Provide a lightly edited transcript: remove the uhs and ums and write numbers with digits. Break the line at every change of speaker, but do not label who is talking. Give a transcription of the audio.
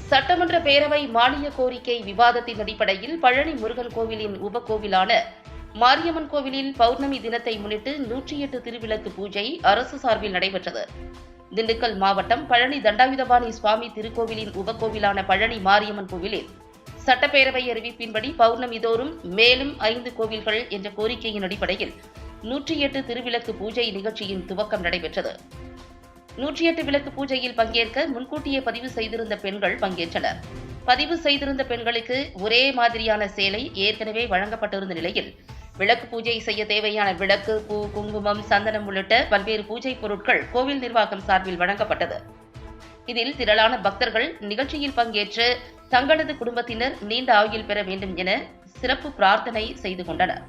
சட்டமன்ற பேரவை மானிய கோரிக்கை விவாதத்தின் அடிப்படையில் பழனி முருகன் கோவிலின் உபகோவிலான மாரியம்மன் கோவிலில் பௌர்ணமி தினத்தை முன்னிட்டு 108 திருவிளக்கு பூஜை அரசு சார்பில் நடைபெற்றது. திண்டுக்கல் மாவட்டம் பழனி தண்டாயுதபாணி சுவாமி திருக்கோவிலின் உபகோவிலான பழனி மாரியம்மன் கோவிலில் சட்டப்பேரவை அறிவிப்பின்படி பௌர்ணமி தோறும் மேலும் 5 கோவில்கள் என்ற கோரிக்கையின் அடிப்படையில் 108 திருவிளக்கு பூஜை நிகழ்ச்சியின் துவக்கம் நடைபெற்றது. 108 விளக்கு பூஜையில் பங்கேற்க முன்கூட்டியே பதிவு செய்திருந்த பெண்கள் பங்கேற்றனர். பதிவு செய்திருந்த பெண்களுக்கு ஒரே மாதிரியான சேலை ஏற்கனவே வழங்கப்பட்டிருந்த நிலையில் விளக்கு பூஜை செய்ய தேவையான விளக்கு, பூ, குங்குமம், சந்தனம் உள்ளிட்ட பல்வேறு பூஜை பொருட்கள் கோவில் நிர்வாகம் சார்பில் வழங்கப்பட்டது. இதில் திரளான பக்தர்கள் நிகழ்ச்சியில் பங்கேற்று தங்களது குடும்பத்தினர் நீண்ட ஆயுள் பெற வேண்டும் என சிறப்பு பிரார்த்தனை செய்து கொண்டனர்.